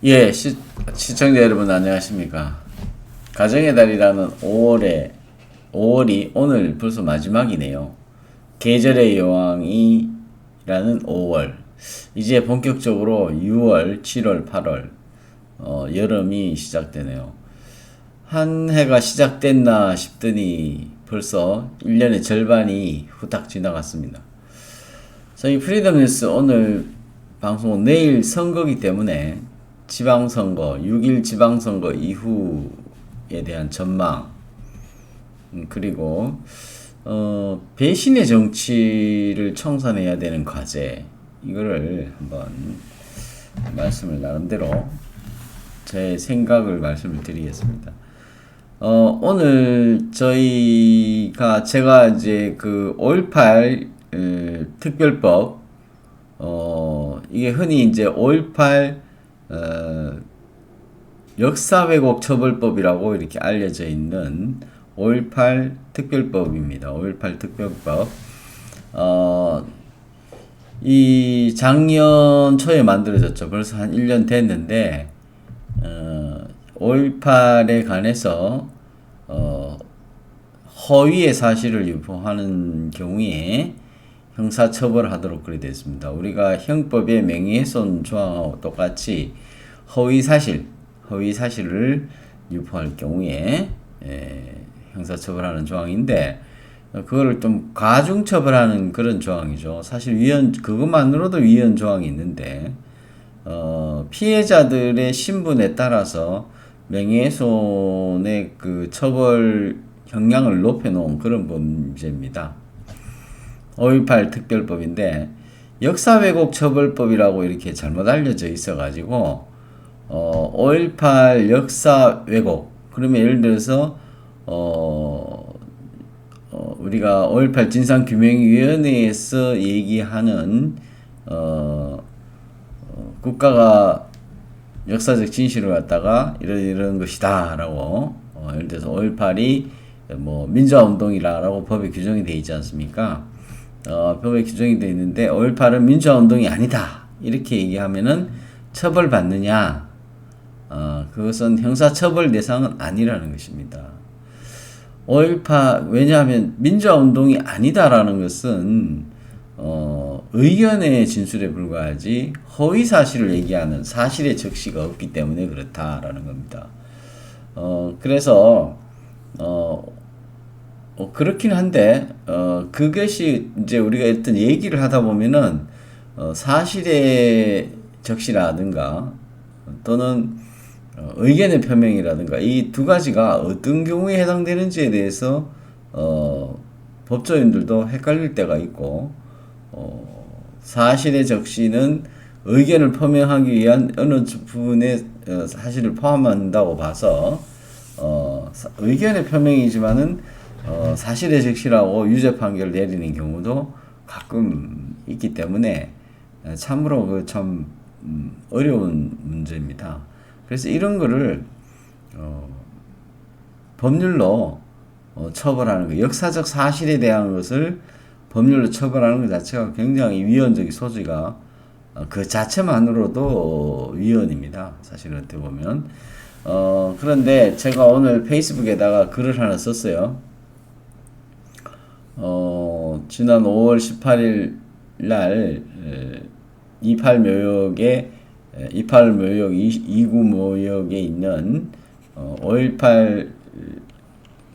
예, 시청자 여러분 안녕하십니까. 가정의 달이라는 5월이 오늘 벌써 마지막이네요. 계절의 여왕이라는 5월. 이제 본격적으로 6월, 7월, 8월, 여름이 시작되네요. 한 해가 시작됐나 싶더니 벌써 1년의 절반이 후딱 지나갔습니다. 저희 프리덤 뉴스 오늘 방송은 내일 선거기 때문에 지방선거, 6일 지방선거 이후에 대한 전망, 그리고 배신의 정치를 청산해야 되는 과제, 이거를 한번 말씀을 나름대로 제 생각을 말씀을 드리겠습니다. 오늘 제가 이제 그 5.18 특별법, 이게 흔히 이제 5.18 역사 왜곡 처벌법이라고 이렇게 알려져 있는 5.18 특별법입니다. 5.18 특별법. 이 작년 초에 만들어졌죠. 벌써 한 1년 됐는데, 5.18에 관해서, 허위의 사실을 유포하는 경우에 형사처벌하도록 그리 되어 있습니다. 우리가 형법의 명예훼손 조항하고 똑같이 허위사실을 유포할 경우에 형사처벌하는 조항인데, 그거를 좀 가중처벌하는 그런 조항이죠. 사실 그것만으로도 위헌 조항이 있는데, 피해자들의 신분에 따라서 명예훼손의 그 처벌 형량을 높여놓은 그런 범죄입니다. 5.18 특별법인데, 역사 왜곡 처벌법이라고 이렇게 잘못 알려져 있어가지고, 5.18 역사 왜곡. 그러면 예를 들어서, 우리가 5.18 진상규명위원회에서 얘기하는, 국가가 역사적 진실을 갖다가 이런 것이다 라고, 예를 들어서 5.18이 뭐 민주화운동이라고 법에 규정이 되어 있지 않습니까? 법에 규정이 되어 있는데 5.18은 민주화운동이 아니다 이렇게 얘기하면은 처벌받느냐? 그것은 형사처벌 대상은 아니라는 것입니다. 5.18 왜냐하면 민주화운동이 아니다라는 것은 의견의 진술에 불과하지 허위 사실을 얘기하는 사실의 적시가 없기 때문에 그렇다라는 겁니다. 그래서 그렇긴 한데, 그것이 이제 우리가 일단 얘기를 하다 보면은, 사실의 적시라든가, 또는, 의견의 표명이라든가, 이 두 가지가 어떤 경우에 해당되는지에 대해서, 법조인들도 헷갈릴 때가 있고, 사실의 적시는 의견을 표명하기 위한 어느 부분의 사실을 포함한다고 봐서, 의견의 표명이지만은, 사실의 적시라고 유죄 판결을 내리는 경우도 가끔 있기 때문에 참으로 어려운 문제입니다. 그래서 이런 거를 법률로 처벌하는 거, 역사적 사실에 대한 것을 법률로 처벌하는 것 자체가 굉장히 위헌적인 소지가 그 자체만으로도 위헌입니다. 사실 어떻게 보면. 그런데 제가 오늘 페이스북에다가 글을 하나 썼어요. 지난 5월 18일 날 28 묘역에 28 묘역 2구 묘역에 있는 5.18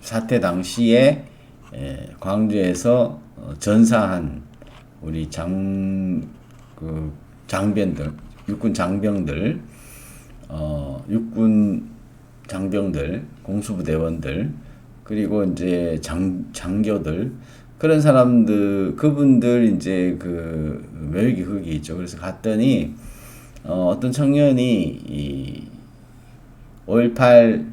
사태 당시에 광주에서 전사한 우리 장병들, 육군 장병들, 육군 장병들, 공수부대원들, 그리고 이제 장교들, 그런 사람들, 그분들 이제 그 묘역이 거기 있죠. 그래서 갔더니, 어떤 청년이 이 5.18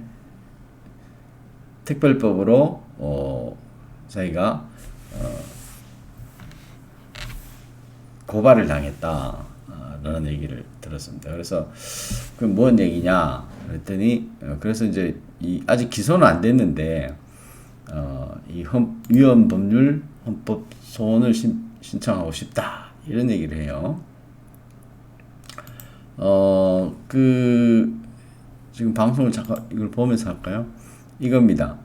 특별법으로, 자기가, 고발을 당했다. 라는 얘기를 들었습니다. 그래서, 그 뭔 얘기냐? 그랬더니, 그래서 이제, 아직 기소는 안 됐는데, 이 위헌 법률 헌법 소원을 신청하고 싶다. 이런 얘기를 해요. 그 지금 방송을 잠깐 이걸 보면서 할까요? 이겁니다.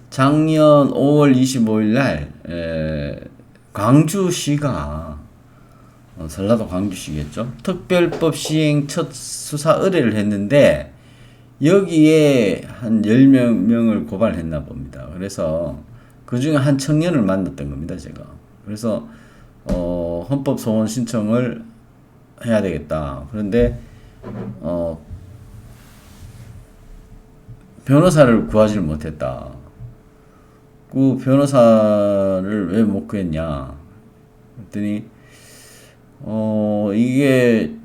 작년 5월 25일 날 광주시가 전라도 광주시겠죠. 특별법 시행 첫 수사 의뢰를 했는데 여기에 한 10명을 고발했나 봅니다. 그래서 그 중에 한 청년을 만났던 겁니다, 제가. 그래서 헌법 소원 신청을 해야 되겠다. 그런데 변호사를 구하지를 못했다. 그 변호사를 왜 못 구했냐? 그랬더니 이게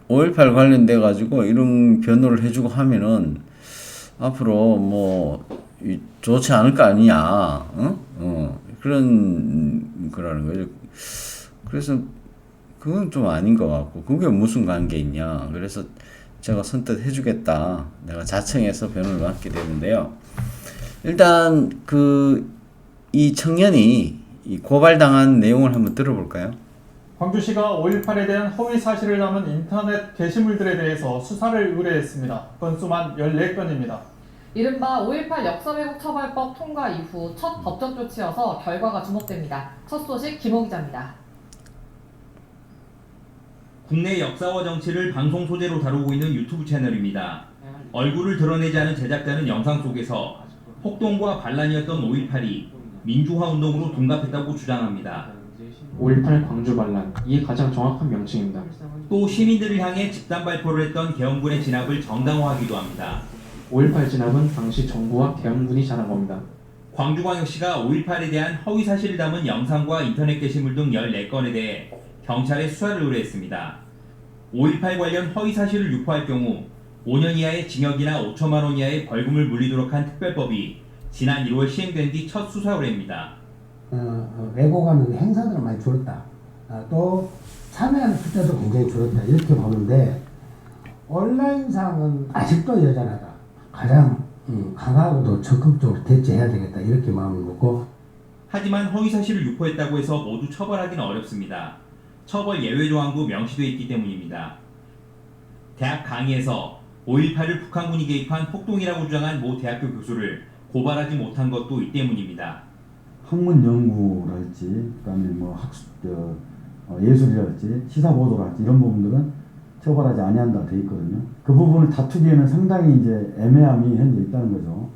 5.18 관련돼 가지고 이런 변호를 해주고 하면은 앞으로 뭐 좋지 않을 거 아니냐, 그런 거라는 거죠. 그래서 그건 좀 아닌 것 같고 그게 무슨 관계 있냐. 그래서 제가 선뜻 해주겠다. 내가 자청해서 변호를 맡게 되는데요. 일단 이 청년이 이 고발당한 내용을 한번 들어볼까요? 광주시가 5.18에 대한 허위 사실을 담은 인터넷 게시물들에 대해서 수사를 의뢰했습니다. 건수만 14건입니다. 이른바 5.18 역사왜곡 처벌법 통과 이후 첫 법적 조치여서 결과가 주목됩니다. 첫 소식 김호 기자입니다. 국내 역사와 정치를 방송 소재로 다루고 있는 유튜브 채널입니다. 얼굴을 드러내지 않은 제작자는 영상 속에서 폭동과 반란이었던 5.18이 민주화 운동으로 둔갑했다고 주장합니다. 5.18 광주 반란, 이게 가장 정확한 명칭입니다. 또 시민들을 향해 집단 발표를 했던 계엄군의 진압을 정당화하기도 합니다. 5.18 진압은 당시 정부와 계엄군이 잘한 겁니다. 광주광역시가 5.18에 대한 허위 사실을 담은 영상과 인터넷 게시물 등 14건에 대해 경찰에 수사를 의뢰했습니다. 5.18 관련 허위 사실을 유포할 경우 5년 이하의 징역이나 5천만 원 이하의 벌금을 물리도록 한 특별법이 지난 1월 시행된 뒤 첫 수사 의뢰입니다. 왜곡하는 행사들은 많이 줄었다. 또 참여하는 숫자도 굉장히 줄었다. 이렇게 보는데 온라인상은 아직도 여전하다. 가장 강하고도 적극적으로 대처해야 되겠다. 이렇게 마음을 먹고. 하지만 허위 사실을 유포했다고 해서 모두 처벌하기는 어렵습니다. 처벌 예외 조항도 명시되어 있기 때문입니다. 대학 강의에서 5.18을 북한군이 개입한 폭동이라고 주장한 모 대학교 교수를 고발하지 못한 것도 이 때문입니다. 학문 연구랄지, 그다음에 뭐 예술이랄지, 시사 보도랄지 이런 부분들은 처벌하지 아니한다 돼 있거든요. 그 부분을 다투기에는 상당히 이제 애매함이 현재 있다는 거죠.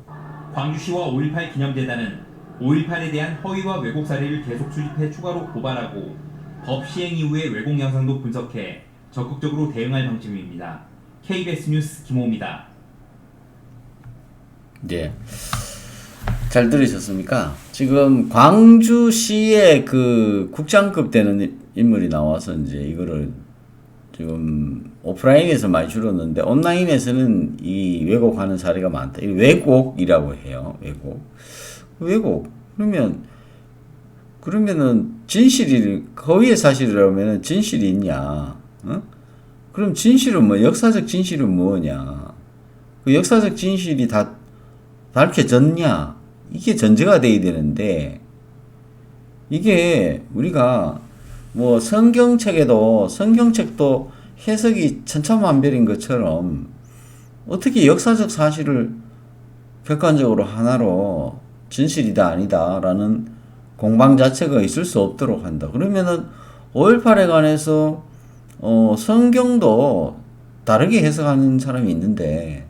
광주시와 5.18 기념재단은 5.18에 대한 허위와 왜곡 사례를 계속 수집해 추가로 고발하고 법 시행 이후의 왜곡 영상도 분석해 적극적으로 대응할 방침입니다. KBS 뉴스 김호입니다. 네. 잘 들으셨습니까? 지금 광주시의 그 국장급 되는 인물이 나와서 이제 이거를 지금 오프라인에서 많이 줄었는데 온라인에서는 이 왜곡하는 사례가 많다. 이 왜곡이라고 해요. 왜곡. 그러면은 허위의 사실이라면은 진실이 있냐? 그럼 진실은 뭐 역사적 진실은 뭐냐? 그 역사적 진실이 다 밝혀졌냐? 이게 전제가 돼야 되는데 이게 우리가 뭐 성경책도 해석이 천차만별인 것처럼 어떻게 역사적 사실을 객관적으로 하나로 진실이다 아니다라는 공방 자체가 있을 수 없도록 한다. 그러면은 5.18에 관해서 성경도 다르게 해석하는 사람이 있는데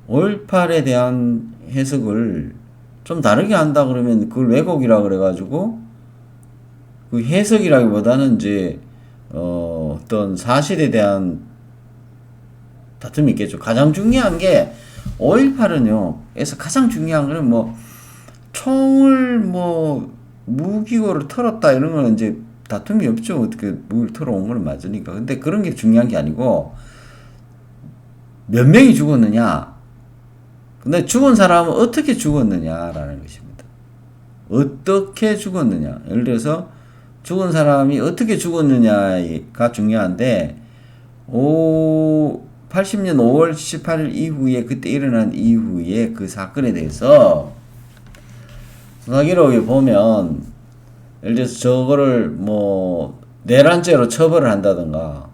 5.18에 대한 해석을 좀 다르게 한다 그러면 그걸 왜곡이라 그래가지고 그 해석이라기보다는 이제 어떤 사실에 대한 다툼이 있겠죠. 가장 중요한 게 5.18은요. 에서 가장 중요한 거는 뭐 총을 뭐 무기고를 털었다 이런 거는 이제 다툼이 없죠. 어떻게 무기를 털어온 거는 맞으니까. 근데 그런 게 중요한 게 아니고 몇 명이 죽었느냐. 근데 죽은 사람은 어떻게 죽었느냐라는 것입니다. 어떻게 죽었느냐. 예를 들어서 죽은 사람이 어떻게 죽었느냐가 중요한데 80년 5월 18일 이후에 그때 일어난 이후에 그 사건에 대해서 수사기록에 보면 예를 들어서 저거를 뭐 내란죄로 처벌을 한다든가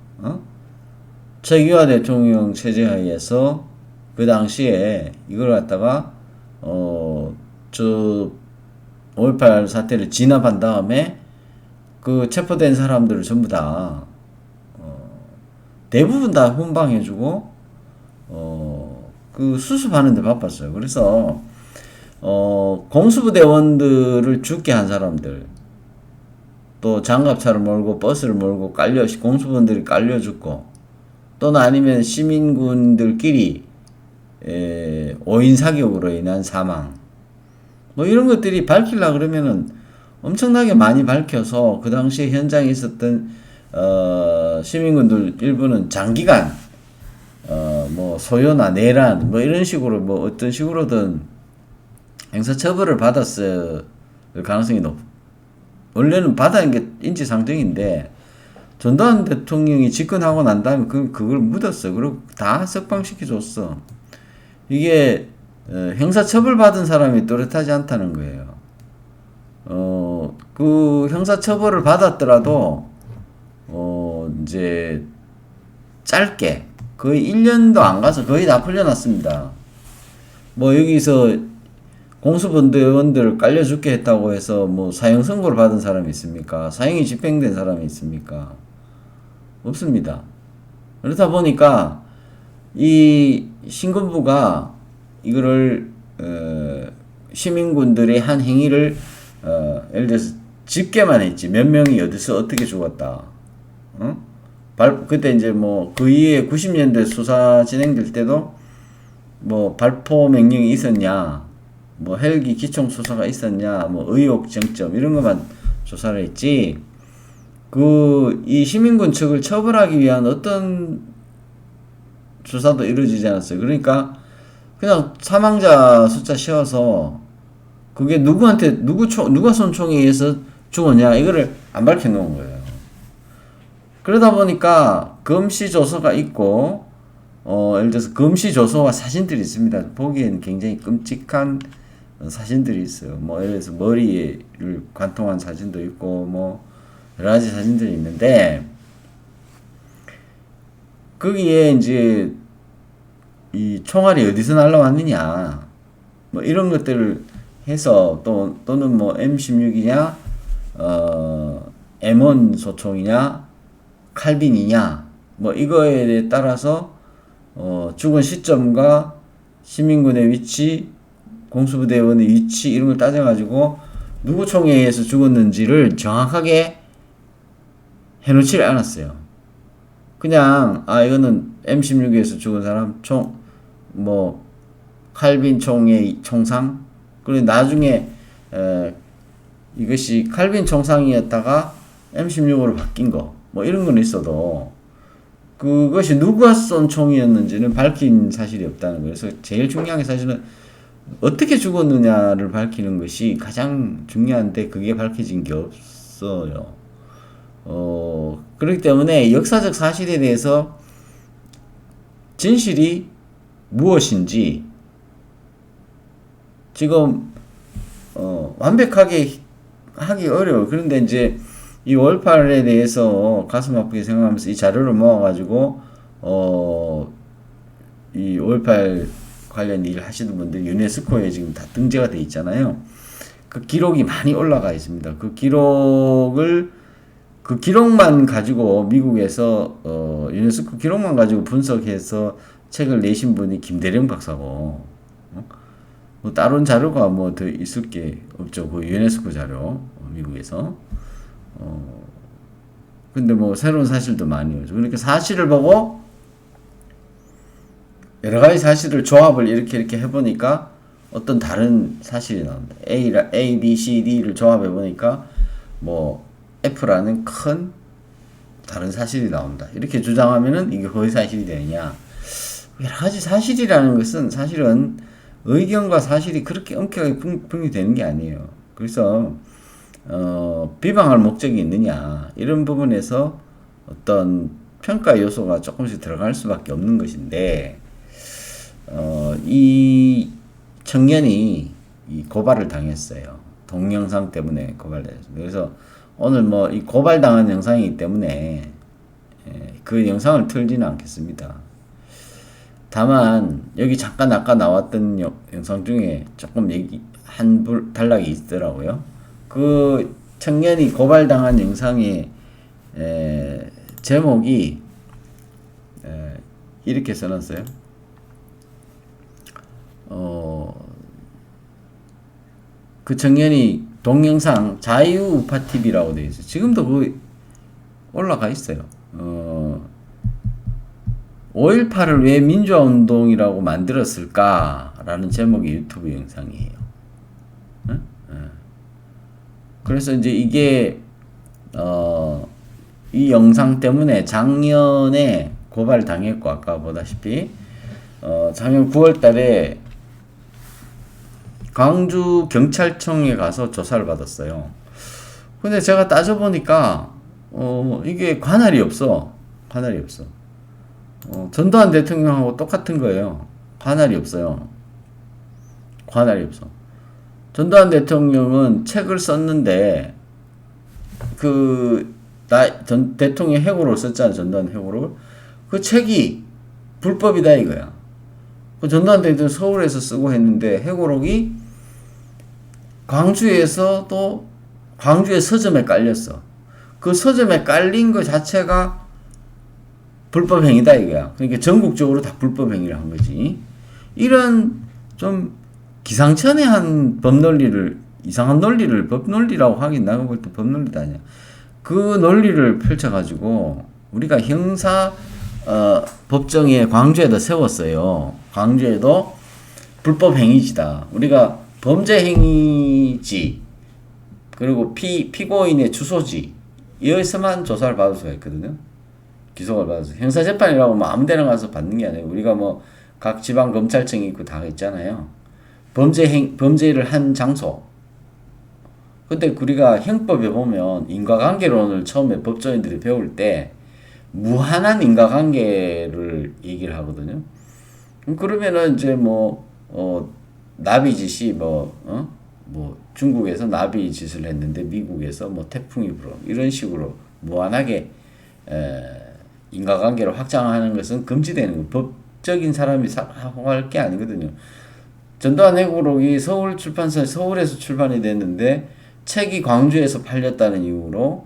최규하 대통령 체제 하에서 그 당시에 이걸 갖다가 저 5.18 사태를 진압한 다음에 그 체포된 사람들을 전부 다 대부분 다 훈방해주고 그 수습하는 데 바빴어요. 그래서 공수부대원들을 죽게 한 사람들, 또 장갑차를 몰고 버스를 몰고 공수부원들이 깔려 죽고, 또는 아니면 시민군들끼리 5인 사격으로 인한 사망, 뭐 이런 것들이 밝히려 그러면은 엄청나게 많이 밝혀서 그 당시에 현장에 있었던 시민군들 일부는 장기간 뭐 소요나 내란 뭐 이런 식으로 뭐 어떤 식으로든 형사처벌을 받았을 가능성이 원래는 받아야 게 인지상정인데 전두환 대통령이 집권하고 난 다음에 그걸 묻었어. 그리고 다 석방시켜줬어. 이게 형사처벌 받은 사람이 또렷하지 않다는 거예요. 그 형사처벌을 받았더라도 이제 짧게 거의 1년도 안 가서 거의 다 풀려났습니다. 뭐 여기서 공수부대원들을 깔려 죽게 했다고 해서 뭐 사형 선고를 받은 사람이 있습니까? 사형이 집행된 사람이 있습니까? 없습니다. 그렇다 보니까 이 신군부가 이거를 시민군들의 한 행위를 예를 들어서 집계만 했지 몇 명이 어디서 어떻게 죽었다. 그때 이제 뭐 그 이후에 90년대 수사 진행될 때도 뭐 발포 명령이 있었냐, 뭐 헬기 기총 수사가 있었냐, 뭐 의혹 정점 이런 것만 조사를 했지. 이 시민군 측을 처벌하기 위한 어떤 조사도 이루어지지 않았어요. 그러니까 그냥 사망자 숫자 씌워서 그게 누가 쏜 총에 의해서 죽었냐 이거를 안 밝혀놓은 거예요. 그러다 보니까 금시조서가 있고 예를 들어서 금시조서와 사진들이 있습니다. 보기에는 굉장히 끔찍한 사진들이 있어요. 뭐 예를 들어서 머리를 관통한 사진도 있고 뭐 여러 가지 사진들이 있는데 거기에 이제 이 총알이 어디서 날라왔느냐 뭐 이런 것들을 해서 또는 뭐 M16이냐 M1 소총이냐 칼빈이냐 뭐 이거에 따라서 죽은 시점과 시민군의 위치, 공수부대원의 위치 이런 걸 따져가지고 누구 총에 의해서 죽었는지를 정확하게 해놓지 않았어요. 그냥 이거는 M16에서 죽은 사람 뭐 칼빈 총의 총상, 그리고 나중에 이것이 칼빈 총상이었다가 M16으로 바뀐 거 뭐 이런 건 있어도 그것이 누가 쏜 총이었는지는 밝힌 사실이 없다는 거예요. 그래서 제일 중요한 게 사실은 어떻게 죽었느냐를 밝히는 것이 가장 중요한데 그게 밝혀진 게 없어요. 그렇기 때문에 역사적 사실에 대해서 진실이 무엇인지 지금 완벽하게 하기 어려워요. 그런데 이제 이 5.18에 대해서 가슴 아프게 생각하면서 이 자료를 모아가지고 이 5.18 관련 일을 하시는 분들이 유네스코에 지금 다 등재가 돼 있잖아요. 그 기록이 많이 올라가 있습니다. 그 기록만 가지고 미국에서 유네스코 기록만 가지고 분석해서 책을 내신 분이 김대령 박사고 뭐 다른 자료가 뭐 더 있을 게 없죠. 그 유네스코 자료 미국에서 근데 뭐 새로운 사실도 많이 오죠. 그러니까 사실을 보고 여러 가지 사실을 조합을 이렇게 해보니까 어떤 다른 사실이 나옵니다. A, B, C, D를 조합해 보니까 뭐 F라는 큰 다른 사실이 나온다. 이렇게 주장하면은 이게 거의 사실이 되느냐? 여러 가지 사실이라는 것은 사실은 의견과 사실이 그렇게 엄격하게 분리되는 게 아니에요. 그래서 비방할 목적이 있느냐 이런 부분에서 어떤 평가 요소가 조금씩 들어갈 수밖에 없는 것인데 이 청년이 이 고발을 당했어요. 동영상 때문에 고발됐습니다. 그래서 오늘 뭐 이 고발당한 영상이기 때문에 그 영상을 틀지는 않겠습니다. 다만 여기 잠깐 아까 나왔던 영상 중에 조금 단락이 있더라고요. 그 청년이 고발당한 영상의 제목이 이렇게 써놨어요. 그 청년이 동영상 자유우파TV라고 되어 있어요. 지금도 그 올라가 있어요. 5.18을 왜 민주화운동이라고 만들었을까라는 제목의 유튜브 영상이에요. 그래서 이제 이게 이 영상 때문에 작년에 고발당했고, 아까 보다시피 작년 9월달에 광주 경찰청에 가서 조사를 받았어요. 근데 제가 따져보니까 이게 관할이 없어. 전두환 대통령하고 똑같은 거예요. 관할이 없어요. 전두환 대통령은 책을 썼는데 전 대통령 회고록을 썼잖아. 전두환 회고록을. 그 책이 불법이다 이거야. 그 전두환 대통령 서울에서 쓰고 했는데 회고록이 광주의 서점에 깔렸어. 그 서점에 깔린 거 자체가 불법 행위다 이거야. 그러니까 전국적으로 다 불법 행위를 한 거지. 이런 좀 기상천외한 이상한 논리를 법논리라고 하긴 나가 볼 때 법논리도 아니야. 그 논리를 펼쳐가지고 우리가 형사 법정에 광주에다 세웠어요. 광주에도 불법 행위지다. 우리가 범죄 행위지 그리고 피고인의 주소지 여기서만 조사를 받을 수가 있거든요. 기소를 받아서 형사재판이라고 뭐 아무데나 가서 받는 게 아니에요. 우리가 뭐 각 지방 검찰청이 있고 다 있잖아요. 범죄를 한 장소. 근데 우리가 형법에 보면 인과관계론을 처음에 법조인들이 배울 때 무한한 인과관계를 얘기를 하거든요. 그러면은 이제 나비짓이 중국에서 나비짓을 했는데 미국에서 태풍이 불어 이런 식으로 무한하게 인과관계를 확장하는 것은 금지되는 거. 법적인 사람이 할 게 아니거든요. 전두환 회고록이 서울에서 출판이 됐는데 책이 광주에서 팔렸다는 이유로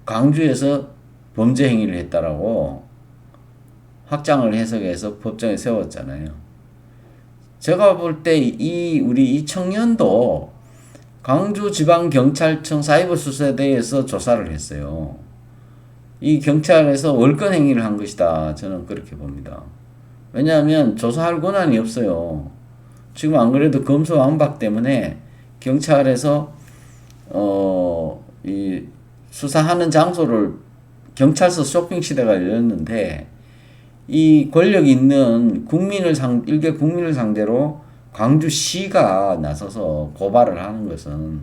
광주에서 범죄 행위를 했다라고 확장을 해석해서 법정에 세웠잖아요. 제가 볼 때 우리 이 청년도 광주지방경찰청 사이버수사대에서 조사를 했어요. 이 경찰에서 월권 행위를 한 것이다. 저는 그렇게 봅니다. 왜냐하면 조사할 권한이 없어요. 지금 안 그래도 검수완박 때문에 경찰에서 이 수사하는 장소를 경찰서 쇼핑시대가 열렸는데 이 권력 있는 일개 국민을 상대로 광주시가 나서서 고발을 하는 것은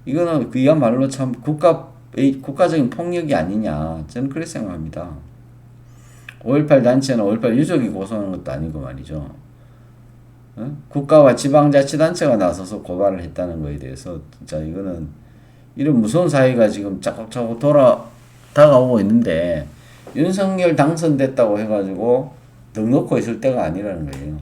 이거는 그야말로 참 국가적인 폭력이 아니냐 저는 그렇게 생각합니다. 5.18 단체나 5.18 유족이 고소하는 것도 아니고 말이죠. 국가와 지방자치단체가 나서서 고발을 했다는 거에 대해서 진짜 이거는 이런 무서운 사회가 지금 자꾸자꾸 다가오고 있는데 윤석열 당선됐다고 해가지고 넉넉고 있을 때가 아니라는 거예요.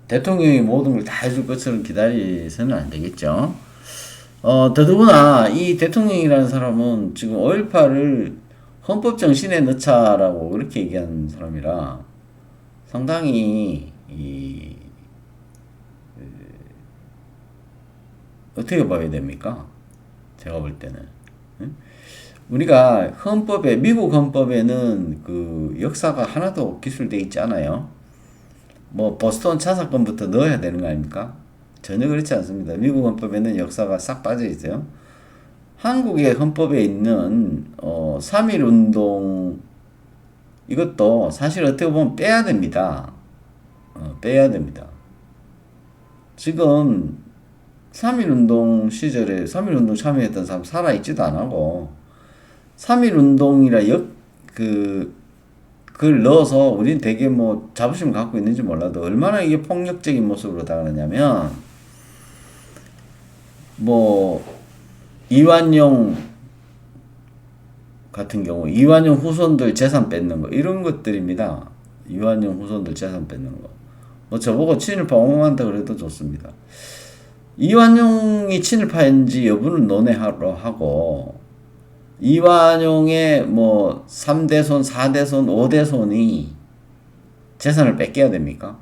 대통령이 모든 걸 다 해줄 것처럼 기다리서는 안 되겠죠. 더더구나 이 대통령이라는 사람은 지금 5.18을 헌법 정신에 넣자라고 그렇게 얘기한 사람이라 상당히 어떻게 봐야 됩니까? 제가 볼 때는 우리가 미국 헌법에는 그 역사가 하나도 기술돼 있지 않아요. 보스턴 차 사건부터 넣어야 되는 거 아닙니까? 전혀 그렇지 않습니다. 미국 헌법에는 역사가 싹 빠져 있어요. 한국의 헌법에 있는 3.1운동 이것도 사실 어떻게 보면 빼야 됩니다. 빼야 됩니다. 지금 3.1운동 시절에 3.1운동 참여했던 사람 살아있지도 안 하고 3.1운동이라 그걸 넣어서 우린 되게 자부심을 갖고 있는지 몰라도 얼마나 이게 폭력적인 모습으로 다가가냐면 이완용 같은 경우 이완용 후손들 재산 뺏는 거 이런 것들입니다. 이완용 후손들 재산 뺏는 거. 뭐 저보고 친일파 옹호한다 그래도 좋습니다. 이완용이 친일파인지 여부는 논의하러 하고 이완용의 뭐 3대손, 4대손, 5대손이 재산을 뺏겨야 됩니까?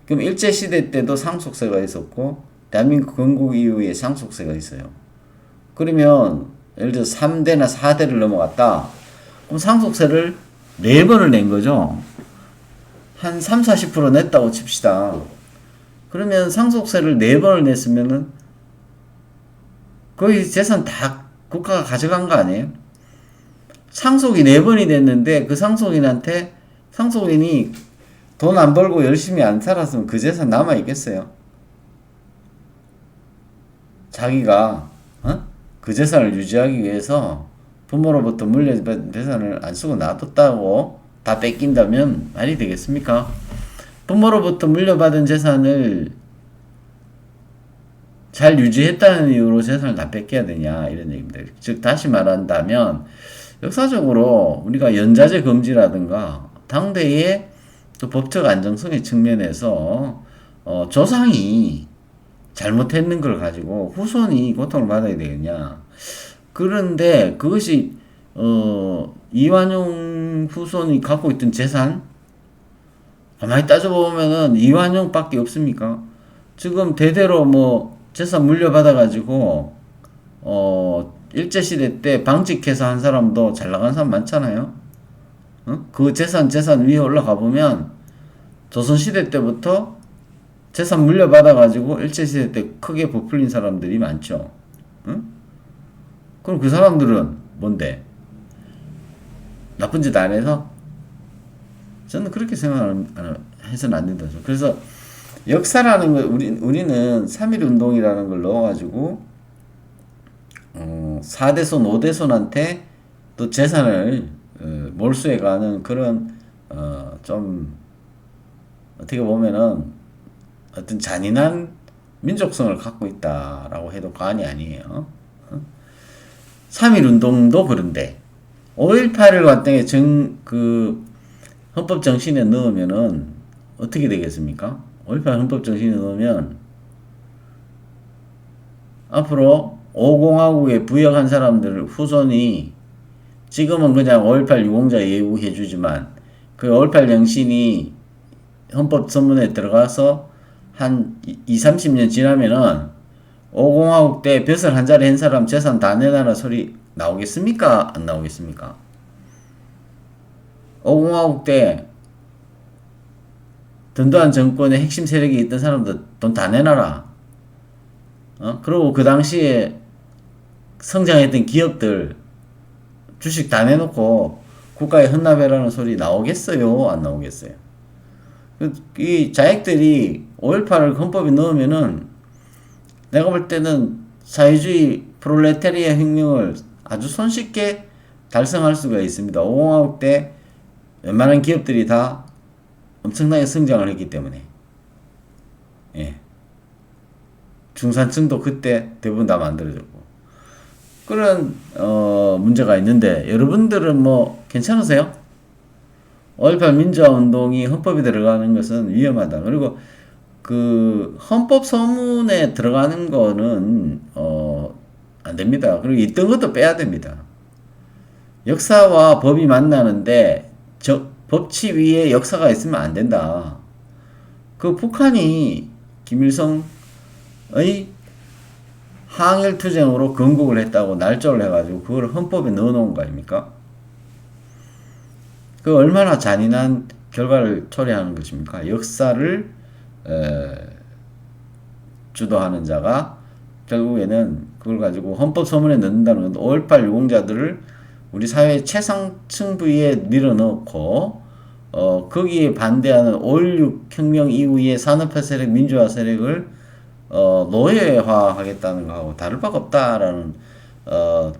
그럼 일제시대 때도 상속세가 있었고 대한민국 건국 이후에 상속세가 있어요. 그러면 예를 들어 3대나 4대를 넘어갔다. 그럼 상속세를 4번을 낸 거죠. 한 3, 40% 냈다고 칩시다. 그러면 상속세를 4번을 냈으면은 거의 재산 다 국가가 가져간 거 아니에요? 상속이 4번이 됐는데 그 상속인한테 상속인이 돈 안 벌고 열심히 안 살았으면 그 재산 남아 있겠어요? 자기가 그 재산을 유지하기 위해서 부모로부터 물려받은 재산을 안 쓰고 놔뒀다고 다 뺏긴다면 말이 되겠습니까? 부모로부터 물려받은 재산을 잘 유지했다는 이유로 재산을 다 뺏겨야 되냐 이런 얘기입니다. 즉 다시 말한다면 역사적으로 우리가 연좌제 금지라든가 당대의 또 법적 안정성의 측면에서 조상이 잘못했는 걸 가지고 후손이 고통을 받아야 되겠냐. 그런데 그것이 이완용 후손이 갖고 있던 재산 가만히 따져보면은 이완용밖에 없습니까? 지금 대대로 뭐 재산 물려받아 가지고 일제시대 때 방직해서 한 사람도 잘 나간 사람 많잖아요. 그 재산 위에 올라가 보면 조선시대 때부터 재산 물려받아 가지고 일제시대 때 크게 부풀린 사람들이 많죠. 그럼 그 사람들은 뭔데? 나쁜 짓 안 해서? 저는 그렇게 생각해서는 안 된다. 그래서 역사라는 거 우리는 3.1 운동이라는 걸 넣어가지고 4대손, 5대손한테 또 재산을 몰수해가는 그런 좀 어떻게 보면은 어떤 잔인한 민족성을 갖고 있다라고 해도 과언이 아니에요. 3.1 운동도 그런데 5.18을 왔더니 헌법 정신에 넣으면은 어떻게 되겠습니까? 5.18 헌법 정신에 넣으면 앞으로 5공화국에 부역한 사람들 후손이 지금은 그냥 5.18 유공자 예우해주지만 그 5.18 정신이 헌법 선문에 들어가서 한 20-30년 지나면은 5공화국 때 벼슬 한 자리 한 사람 재산 다 내놔라 소리 나오겠습니까? 안 나오겠습니까? 5공화국 때 든든한 정권의 핵심 세력이 있던 사람들 돈 다 내놔라. 그리고 그 당시에 성장했던 기업들 주식 다 내놓고 국가에 헌납해라는 소리 나오겠어요? 안 나오겠어요? 이 자익들이 5.18을 헌법에 넣으면은 내가 볼 때는 사회주의 프롤레타리아 혁명을 아주 손쉽게 달성할 수가 있습니다. 5공화국 때 웬만한 기업들이 다 엄청나게 성장을 했기 때문에 중산층도 그때 대부분 다 만들어졌고 그런 문제가 있는데 여러분들은 뭐 괜찮으세요? 5.18 민주화운동이 헌법에 들어가는 것은 위험하다. 그리고 그 헌법 서문에 들어가는 거는 안 됩니다. 그리고 있던 것도 빼야 됩니다. 역사와 법이 만나는데 법치 위에 역사가 있으면 안 된다. 그 북한이 김일성의 항일투쟁으로 건국을 했다고 날조를 해가지고 그걸 헌법에 넣어놓은 거 아닙니까? 그 얼마나 잔인한 결과를 초래하는 것입니까? 역사를 주도하는 자가 결국에는 그걸 가지고 헌법 서문에 넣는다는 건 5.18 유공자들을 우리 사회의 최상층 부위에 밀어넣고 거기에 반대하는 5.16 혁명 이후의 산업화 세력, 민주화 세력을 노예화하겠다는 거하고 다를 바가 없다라는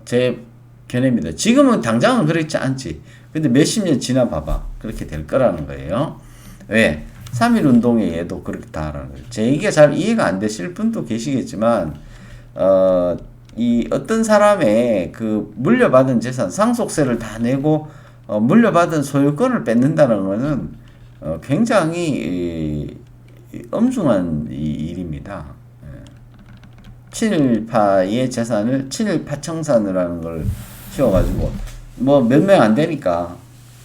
제 견해입니다. 지금은 당장은 그렇지 않지. 근데 몇십 년 지나 봐봐. 그렇게 될 거라는 거예요. 왜? 3.1 운동의 예도 그렇다라는 거예요. 제 얘기가 잘 이해가 안 되실 분도 계시겠지만 이 어떤 사람의 그 물려받은 재산, 상속세를 다 내고 물려받은 소유권을 뺏는다는 것은 굉장히 엄중한 일입니다. 친일파의 재산을 친일파청산이라는 걸 씌워가지고 뭐 몇 명 안 되니까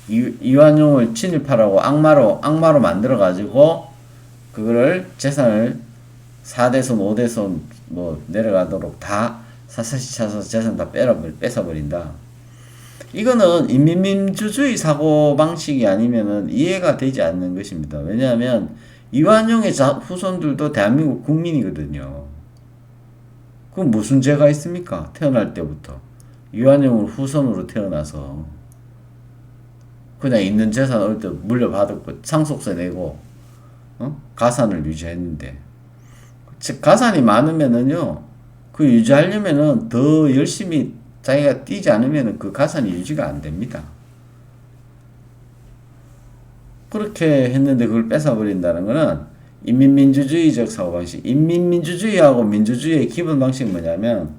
이완용을 친일파라고 악마로 만들어가지고 그거를 재산을 4대손 5대손 뭐 내려가도록 다 샅샅이 쳐서 재산 다 뺏어버린다. 이거는 인민민주주의 사고방식이 아니면은 이해가 되지 않는 것입니다. 왜냐하면 이완용의 후손들도 대한민국 국민이거든요. 그럼 무슨 죄가 있습니까? 태어날 때부터 이완용을 후손으로 태어나서 그냥 있는 재산 어릴 때 물려받았고 상속세 내고 가산을 유지했는데, 즉 가산이 많으면은요 그 유지하려면은 더 열심히 자기가 뛰지 않으면은 그 가산이 유지가 안 됩니다. 그렇게 했는데 그걸 뺏어버린다는 거는 인민민주주의적 사고방식. 인민민주주의하고 민주주의의 기본 방식은 뭐냐면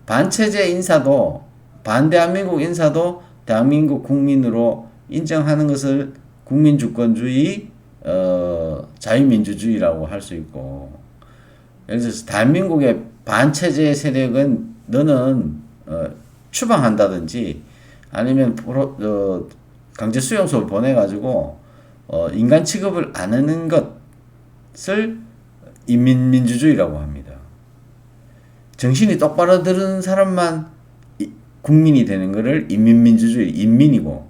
반체제 인사도 반대한민국 인사도 대한민국 국민으로 인정하는 것을 국민주권주의 자유민주주의라고 할 수 있고, 예를 들어서 대한민국의 반체제 세력은 너는 추방한다든지 아니면 강제 수용소를 보내가지고 인간 취급을 안 하는 것을 인민민주주의라고 합니다. 정신이 똑바로 들은 사람만 국민이 되는 것을 인민민주주의, 인민이고,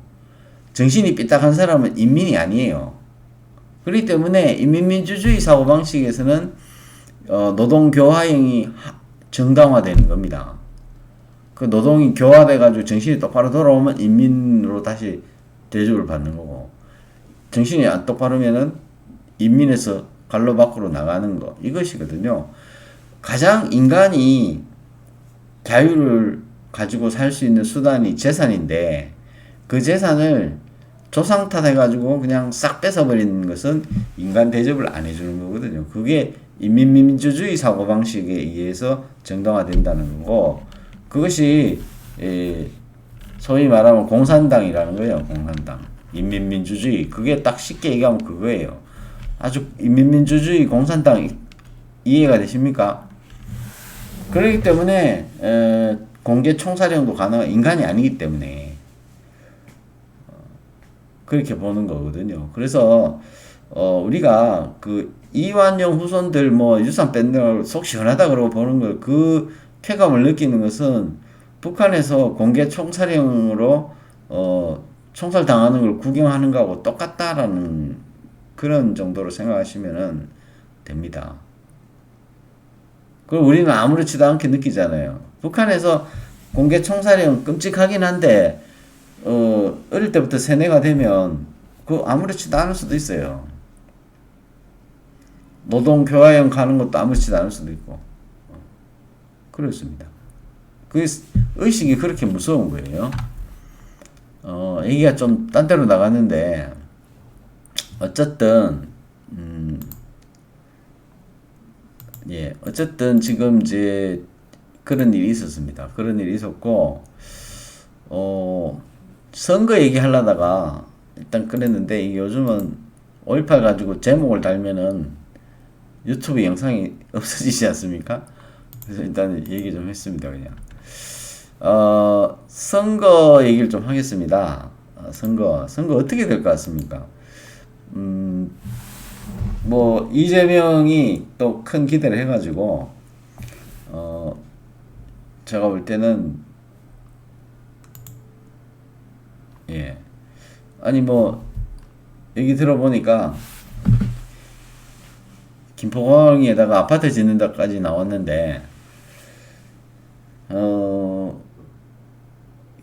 정신이 삐딱한 사람은 인민이 아니에요. 그렇기 때문에 인민민주주의 사고방식에서는 노동교화형이 정당화되는 겁니다. 그 노동이 교화돼가지고 정신이 똑바로 돌아오면 인민으로 다시 대접을 받는 거고, 정신이 안 똑바르면은 인민에서 갈로 밖으로 나가는 거, 이것이거든요. 가장 인간이 자유를 가지고 살 수 있는 수단이 재산인데, 그 재산을 조상 탓해가지고 그냥 싹 뺏어버리는 것은 인간 대접을 안 해주는 거거든요. 그게 인민민주주의 사고방식에 의해서 정당화된다는 거고, 그것이 소위 말하면 공산당이라는 거예요. 공산당. 인민민주주의. 그게 딱 쉽게 얘기하면 그거예요. 아주 인민민주주의 공산당 이해가 되십니까? 그렇기 때문에 공개 총사령도 가능한 인간이 아니기 때문에 그렇게 보는 거거든요. 그래서 우리가 그 이완용 후손들 뭐 유산 뺏는 걸 속 시원하다 그러고 보는 걸, 그 쾌감을 느끼는 것은 북한에서 공개 총사령으로 총살 당하는 걸 구경하는 거하고 똑같다라는 그런 정도로 생각하시면 됩니다. 그걸 우리는 아무렇지도 않게 느끼잖아요. 북한에서 공개 총사령 끔찍하긴 한데 어릴 때부터 세뇌가 되면 그 아무렇지도 않을 수도 있어요. 노동교화형 가는 것도 아무렇지도 않을 수도 있고 그렇습니다. 그 의식이 그렇게 무서운 거예요. 얘기가 좀 딴 데로 나갔는데 어쨌든 어쨌든 지금 이제 그런 일이 있었습니다. 그런 일이 있었고 선거 얘기하려다가 일단 그랬는데, 요즘은 5.18 가지고 제목을 달면은 유튜브 영상이 없어지지 않습니까? 그래서 일단 얘기 좀 했습니다. 그냥 선거 얘기를 좀 하겠습니다. 선거 어떻게 될 것 같습니까? 뭐 이재명이 또 큰 기대를 해가지고 제가 볼 때는 아니 뭐 얘기 들어보니까 김포공항에다가 아파트 짓는다까지 나왔는데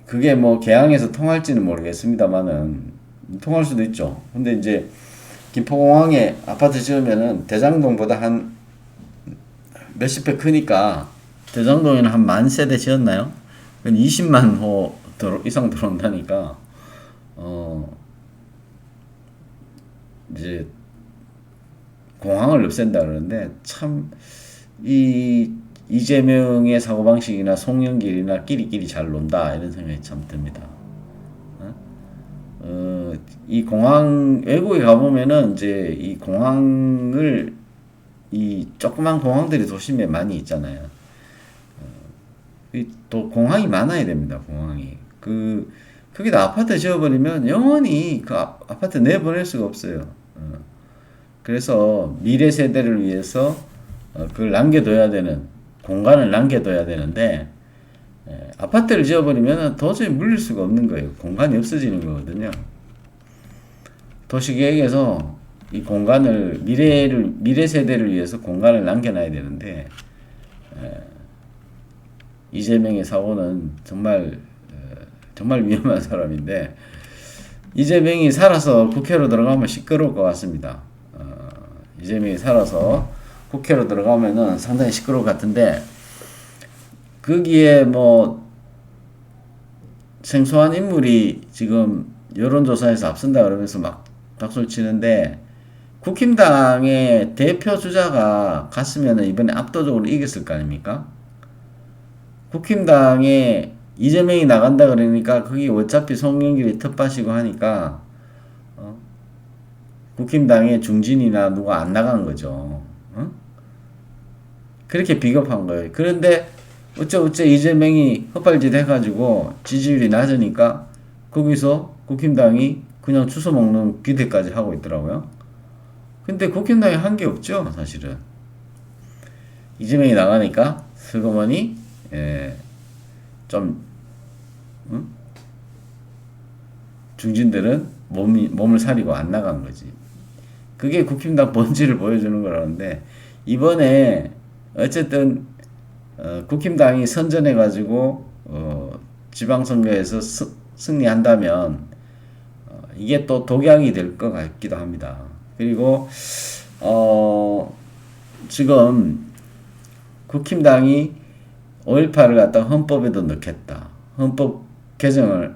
그게 뭐 개항에서 통할지는 모르겠습니다만은 통할 수도 있죠. 근데 이제 김포공항에 아파트 지으면은 대장동보다 한 몇십 배 크니까, 대장동에는 한 10,000세대 지었나요? 20만 호 이상 들어온다니까 이제 공항을 없앤다 그러는데, 참 이 이재명의 사고방식이나 송영길이나 끼리끼리 잘 논다 이런 생각이 참 듭니다. 이 공항 외국에 가보면은 이제 이 공항을 이 조그만 공항들이 도심에 많이 있잖아요. 또 공항이 많아야 됩니다. 공항이 거기다 아파트 지어버리면 영원히 그 아파트 내보낼 수가 없어요. 그래서 미래 세대를 위해서 그걸 남겨둬야 되는 공간을 남겨둬야 되는데 아파트를 지어버리면 도저히 물릴 수가 없는 거예요. 공간이 없어지는 거거든요. 도시계획에서 이 공간을 미래 세대를 위해서 공간을 남겨놔야 되는데 이재명의 사고는 정말 위험한 사람인데 이재명이 살아서 국회로 들어가면 시끄러울 것 같습니다. 이재명이 살아서 국회로 들어가면은 상당히 시끄러울 것 같은데 거기에 뭐 생소한 인물이 지금 여론조사에서 앞선다 그러면서 막 박수를 치는데 국힘당의 대표 주자가 갔으면 이번에 압도적으로 이겼을 거 아닙니까? 국힘당에 이재명이 나간다 그러니까 거기 어차피 송영길이 텃밭이고 하니까 국힘당의 중진이나 누가 안 나간 거죠. 그렇게 비겁한 거예요. 그런데 어째 이재명이 헛발질 해가지고 지지율이 낮으니까 거기서 국힘당이 그냥 주워 먹는 기대까지 하고 있더라고요. 근데 국힘당이 한 게 없죠, 사실은. 이재명이 나가니까 슬그머니 좀 중진들은 몸을 사리고 안 나간 거지. 그게 국힘당 본질을 보여주는 거라는데 이번에 어쨌든 국힘당이 선전해가지고 지방선거에서 승리한다면 이게 또 독약이 될 것 같기도 합니다. 그리고 지금 국힘당이 5.18을 갖다가 헌법에도 넣겠다. 헌법 개정을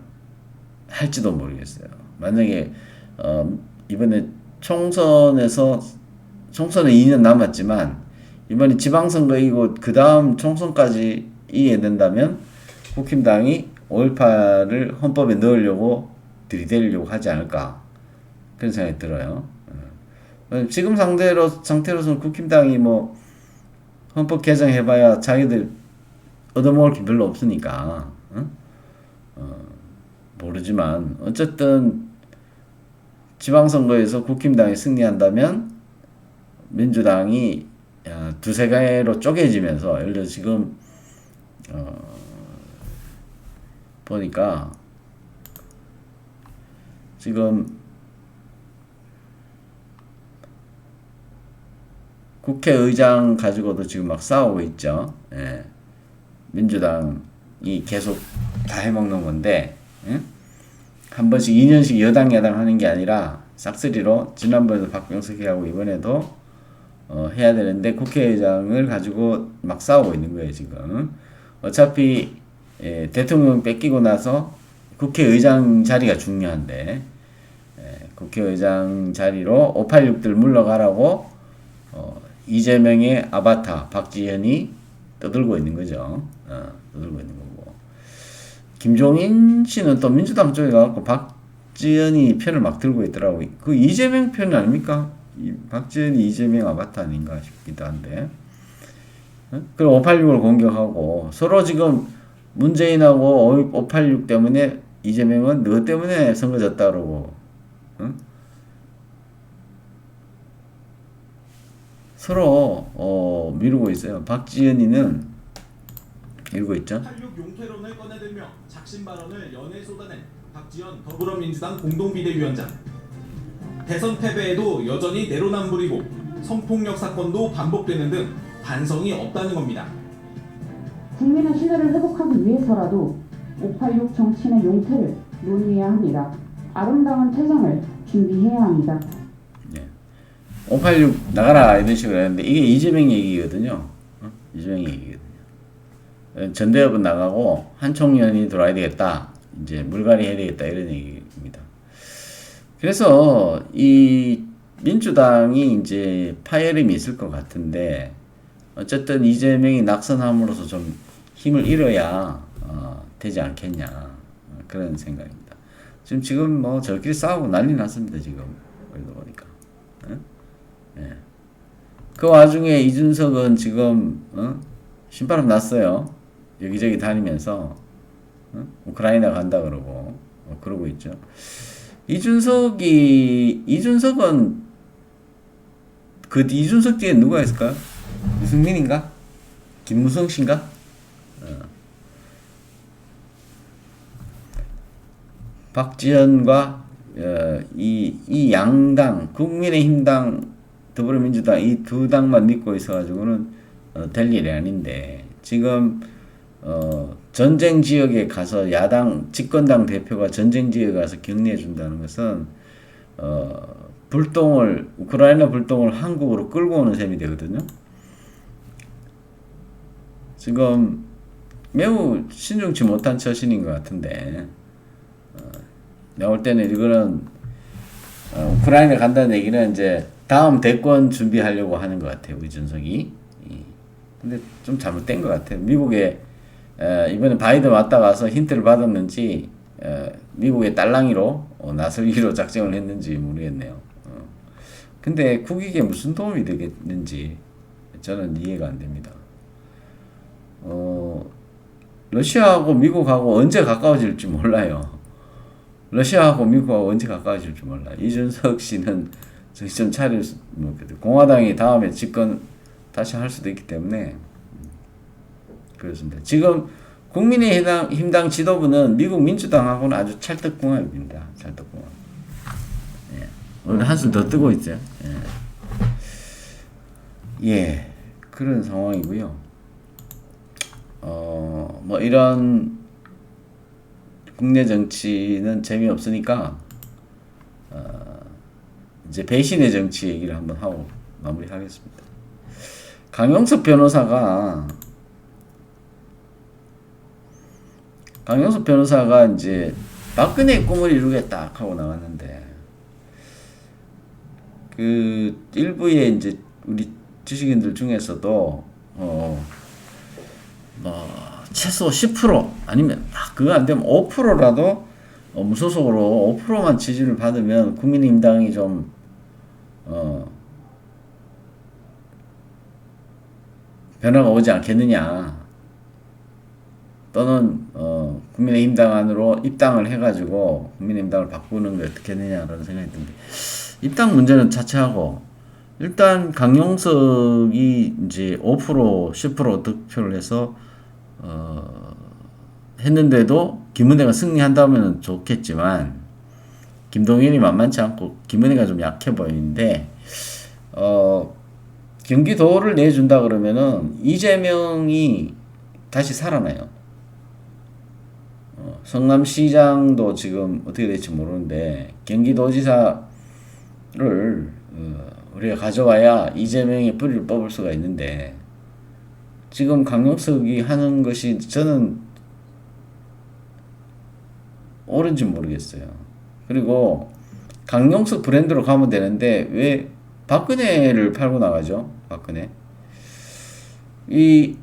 할지도 모르겠어요. 만약에 이번에 총선에 2년 남았지만 이번에 지방선거이고 그 다음 총선까지 이해된다면 국힘당이 5.18을 헌법에 넣으려고 들이대려고 하지 않을까 그런 생각이 들어요. 지금 상태로서는 국힘당이 뭐 헌법 개정해봐야 자기들 얻어먹을 게 별로 없으니까 모르지만 어쨌든 지방선거에서 국힘당이 승리한다면 민주당이 두세 개로 쪼개지면서 예를 들어 지금 보니까 지금 국회의장 가지고도 지금 막 싸우고 있죠. 민주당이 계속 다 해먹는 건데 한 번씩 2년씩 여당 야당 하는 게 아니라 싹쓸이로 지난번에도 박병석이 하고 이번에도 해야 되는데 국회의장을 가지고 막 싸우고 있는 거예요 지금. 어차피 대통령 뺏기고 나서 국회의장 자리가 중요한데 국회의장 자리로 586들 물러가라고 이재명의 아바타 박지현이 떠들고 있는 거죠. 떠들고 있는 거고. 김종인 씨는 또 민주당 쪽에 가서 박지현이 편을 막 들고 있더라고요. 그 이재명 편 아닙니까? 박지현이 이재명 아바타 아닌가 싶기도 한데. 그리고 586을 공격하고 서로 지금 문재인하고 586 때문에 이재명은 너 때문에 선거 졌다 그러고 서로 미루고 있어요. 박지현이는 이러고 있죠. 86 용퇴론을 꺼내들며 작심 발언을 연에 쏟아낸 박지원 더불어민주당 공동비대위원장. 대선 패배에도 여전히 내로남불이고 성폭력 사건도 반복되는 등 반성이 없다는 겁니다. 국민의 신뢰를 회복하기 위해서라도 586 정치인의 용퇴를 논의해야 합니다. 아름다운 퇴장을 준비해야 합니다. 586 나가라 이런 식으로 했는데 이게 이재명 얘기거든요. 이재명 얘기거든요. 전대협은 나가고 한총련이 들어와야 되겠다. 이제 물갈이 해야 되겠다 이런 얘기입니다. 그래서 이 민주당이 이제 파열음이 있을 것 같은데 어쨌든 이재명이 낙선함으로써 좀 힘을 잃어야 되지 않겠냐 그런 생각입니다. 지금 뭐 저끼리 싸우고 난리 났습니다. 지금 그러다 보니까. 예. 그 와중에 이준석은 지금 신바람 났어요. 여기저기 다니면서 우크라이나 간다 그러고 그러고 있죠. 이준석은 그 이준석 뒤에 누가 있을까요? 유승민인가? 김무성 씨인가? 박지원과 이 양당 국민의힘당 더불어민주당 이 두 당만 믿고 있어가지고는 될 일이 아닌데 지금 전쟁 지역에 가서 야당 집권당 대표가 전쟁 지역에 가서 격려해 준다는 것은 우크라이나 불똥을 한국으로 끌고 오는 셈이 되거든요. 지금 매우 신중치 못한 처신인 것 같은데 내가 볼 때는 이거는 우크라이나 간다는 얘기는 이제 다음 대권 준비하려고 하는 것 같아요. 이준석이. 근데 좀 잘못된 것 같아요. 미국에 이번에 바이든 왔다 가서 힌트를 받았는지 미국의 딸랑이로 나설기로 작정을 했는지 모르겠네요. 근데 국익에 무슨 도움이 되겠는지 저는 이해가 안 됩니다. 러시아하고 미국하고 언제 가까워질지 몰라요. 러시아하고 미국하고 언제 가까워질지 몰라. 이준석 씨는 정신 좀 차릴 수, 공화당이 다음에 집권 다시 할 수도 있기 때문에 그렇습니다. 지금 국민의힘당 지도부는 미국 민주당하고는 아주 찰떡궁합입니다. 찰떡궁합. 예. 오늘 한숨 더 뜨고 있죠. 예, 그런 상황이고요. 뭐 이런 국내 정치는 재미없으니까 이제 배신의 정치 얘기를 한번 하고 마무리하겠습니다. 강용석 변호사가 이제 박근혜의 꿈을 이루겠다 하고 나왔는데 그 일부의 이제 우리 지식인들 중에서도 뭐 최소 10% 아니면 그거 안 되면 5%라도 무소속으로 5%만 지지를 받으면 국민의힘당이 좀 변화가 오지 않겠느냐, 또는 국민의힘당 안으로 입당을 해가지고 국민의힘당을 바꾸는 게 어떻겠느냐라는 생각이 드는데, 입당 문제는 차치하고 일단 강용석이 이제 5% 10% 득표를 해서 했는데도 김은혜가 승리한다면 좋겠지만 김동연이 만만치 않고 김은혜가 좀 약해 보이는데 경기도를 내준다 그러면은 이재명이 다시 살아나요. 성남시장도 지금 어떻게 될지 모르는데 경기도지사를 우리가 가져와야 이재명의 뿌리를 뽑을 수가 있는데 지금 강용석이 하는 것이 저는 옳은지 모르겠어요. 그리고 강용석 브랜드로 가면 되는데 왜 박근혜를 팔고 나가죠? 박근혜. 이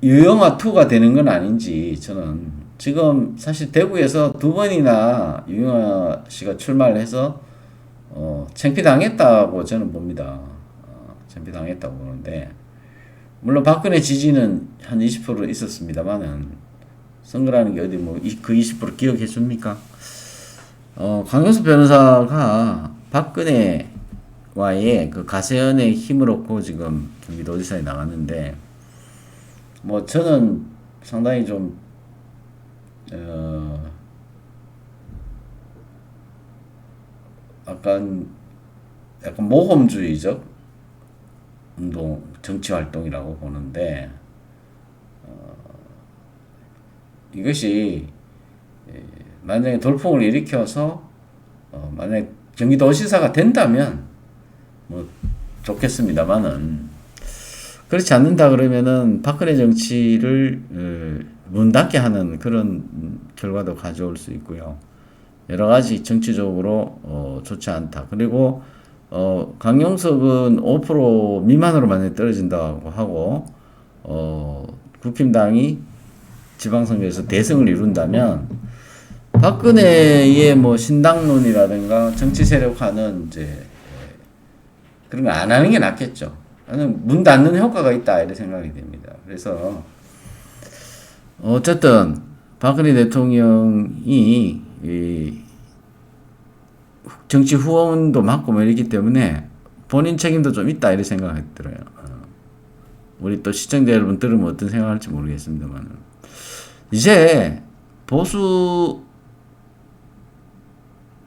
유영아2가 되는 건 아닌지 저는 지금 사실 대구에서 2번이나 유영아 씨가 출마를 해서 창피당했다고 저는 봅니다. 창피당했다고 보는데 물론 박근혜 지지는 한 20% 있었습니다만은 선거라는 게 어디 뭐 그 20% 기억해 줍니까? 강용석 변호사가 박근혜와의 그 가세연의 힘을 얻고 지금 경기도지사에 나갔는데 뭐 저는 상당히 좀 약간 모험주의적 운동 정치 활동이라고 보는데 이것이 만약에 돌풍을 일으켜서 만약에 경기도지사가 된다면 뭐 좋겠습니다만은 그렇지 않는다 그러면은 박근혜 정치를 문 닫게 하는 그런 결과도 가져올 수 있고요. 여러 가지 정치적으로 좋지 않다. 그리고 강용석은 5% 미만으로만 떨어진다고 하고, 국힘당이 지방선거에서 대승을 이룬다면, 박근혜의 뭐 신당론이라든가 정치 세력화는 이제 그런 거 안 하는 게 낫겠죠. 나는 문 닫는 효과가 있다 이렇게 생각이 됩니다. 그래서 어쨌든 박근혜 대통령이 이 정치 후원도 맡고 뭐 이랬기 때문에 본인 책임도 좀 있다 이렇게 생각이 들어요. 우리 또 시청자 여러분 들으면 어떤 생각할지 모르겠습니다만 이제 보수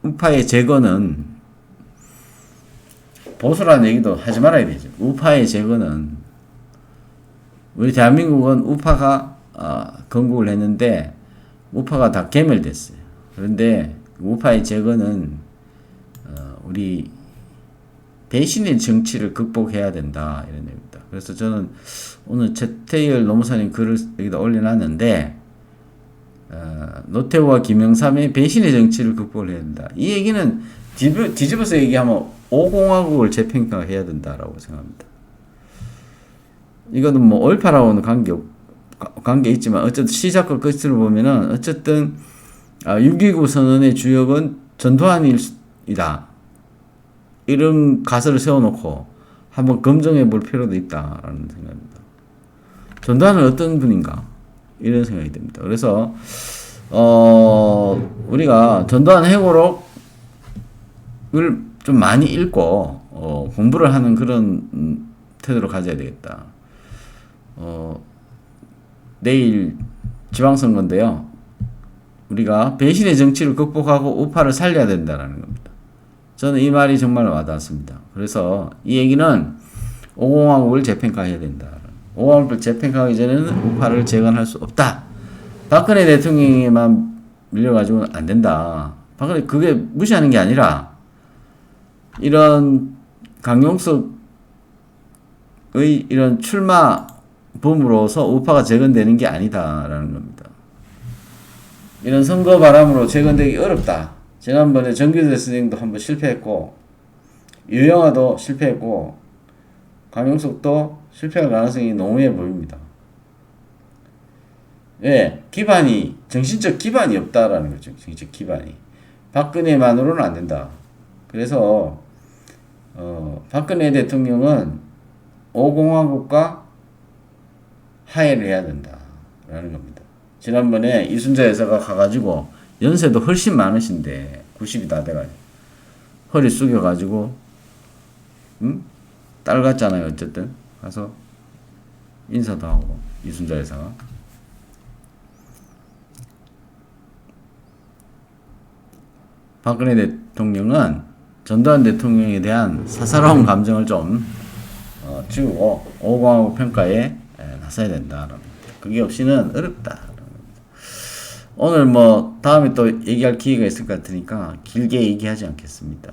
우파의 제거는 보수라는 얘기도 하지 말아야 되죠. 우파의 제거는 우리 대한민국은 우파가 건국을 했는데 우파가 다 괴멸됐어요. 그런데 우파의 제거는 우리 배신의 정치를 극복해야 된다 이런 얘기입니다. 그래서 저는 오늘 최태일 노무사님 글을 여기다 올려놨는데 노태우와 김영삼의 배신의 정치를 극복을 해야 된다. 이 얘기는 뒤집어서 얘기하면 5공화국을 재평가해야 된다라고 생각합니다. 이거는 뭐 올파라고는 관계 있지만 어쨌든 시작과 끝을 보면은 어쨌든 6.29 선언의 주역은 전두환이다. 이런 가설을 세워놓고 한번 검증해 볼 필요도 있다라는 생각입니다. 전두환은 어떤 분인가? 이런 생각이 듭니다. 그래서 우리가 전두환 해고록을 좀 많이 읽고 공부를 하는 그런 태도를 가져야 되겠다. 내일 지방선거인데요. 우리가 배신의 정치를 극복하고 우파를 살려야 된다는 겁니다. 저는 이 말이 정말 와닿았습니다. 그래서 이 얘기는 5공화국을 재평가해야 된다. 5공화국을 재평가하기 전에는 우파를 재건할 수 없다. 박근혜 대통령에만 밀려가지고는 안 된다. 박근혜 그게 무시하는 게 아니라 이런 강용석의 이런 출마범으로서 우파가 재건되는 게 아니다라는 겁니다. 이런 선거 바람으로 재건되기 어렵다. 지난번에 정규대 선생도 한번 실패했고 유영아도 실패했고 강용석도 실패할 가능성이 농후해 보입니다. 왜? 기반이 정신적 기반이 없다라는 거죠. 정신적 기반이. 박근혜만으로는 안 된다. 그래서 박근혜 대통령은 5공화국과 화해를 해야 된다라는 겁니다. 지난번에 이순자 여사가 가가지고 연세도 훨씬 많으신데 90이 다 돼가지고 허리 숙여가지고 딸 같잖아요. 어쨌든 가서 인사도 하고 이순자 여사가 박근혜 대통령은 전두환 대통령에 대한 사사로운 감정을 좀 지우고 5공화국 평가에 나서야 된다. 그게 없이는 어렵다. 오늘 뭐 다음에 또 얘기할 기회가 있을 것 같으니까 길게 얘기하지 않겠습니다.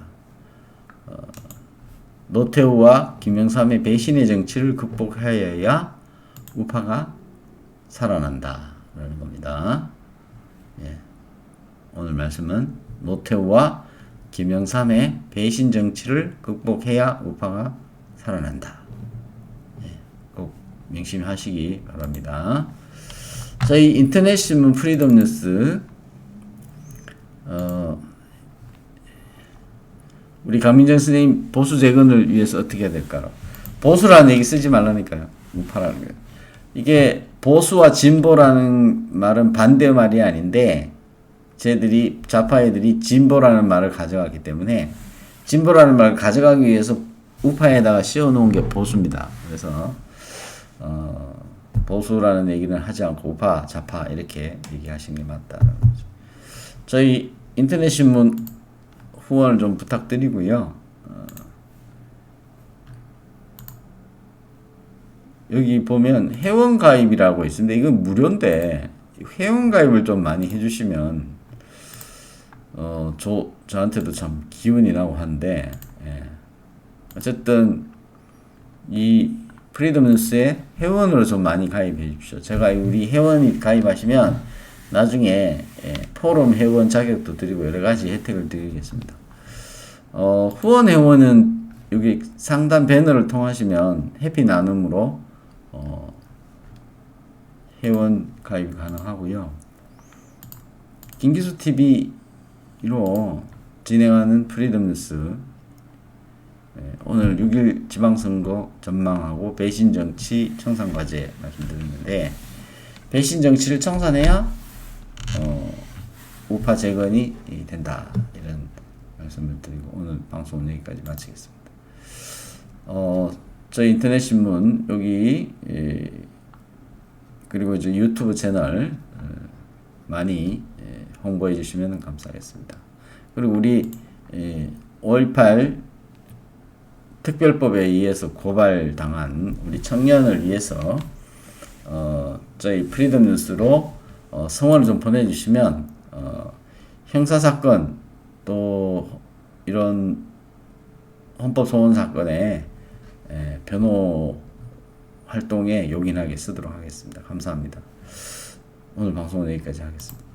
노태우와 김영삼의 배신의 정치를 극복하여야 우파가 살아난다 라는 겁니다. 예. 오늘 말씀은 노태우와 김영삼의 배신 정치를 극복해야 우파가 살아난다. 예. 꼭 명심하시기 바랍니다. 저희 인터넷 신문 프리덤 뉴스 우리 강민정 선생님 보수 재건을 위해서 어떻게 해야 될까요? 보수라는 얘기 쓰지 말라니까요. 우파라는 거예요. 이게 보수와 진보라는 말은 반대 말이 아닌데 쟤들이 좌파 애들이 진보라는 말을 가져갔기 때문에 진보라는 말을 가져가기 위해서 우파에다가 씌워놓은 게 보수입니다. 그래서 보수라는 얘기는 하지 않고 우파, 좌파 이렇게 얘기하시는 게 맞다라는 거죠. 저희 인터넷 신문 후원을 좀 부탁드리고요. 여기 보면 회원 가입이라고 있습니다. 이건 무료인데 회원 가입을 좀 많이 해주시면 저한테도 참 기운이 나고 한데 예. 어쨌든 이 프리덤 뉴스에 회원으로 좀 많이 가입해 주십시오. 제가 우리 회원이 가입하시면 나중에 포럼 회원 자격도 드리고 여러 가지 혜택을 드리겠습니다. 후원 회원은 여기 상단 배너를 통하시면 해피 나눔으로 회원 가입이 가능하고요. 김기수 TV로 진행하는 프리덤 뉴스, 오늘 6일 지방선거 전망하고 배신 정치 청산 과제 말씀드렸는데, 배신 정치를 청산해야 우파 재건이 된다, 이런 말씀을 드리고 오늘 방송은 여기까지 마치겠습니다. 저희 인터넷 신문 여기 그리고 이제 유튜브 채널 많이 홍보해 주시면 감사하겠습니다. 그리고 우리 5.18 특별법에 의해서 고발당한 우리 청년을 위해서 저희 프리덤 뉴스로 성원을 좀 보내주시면 형사사건 또 이런 헌법 소원 사건에 변호 활동에 요긴하게 쓰도록 하겠습니다. 감사합니다. 오늘 방송은 여기까지 하겠습니다.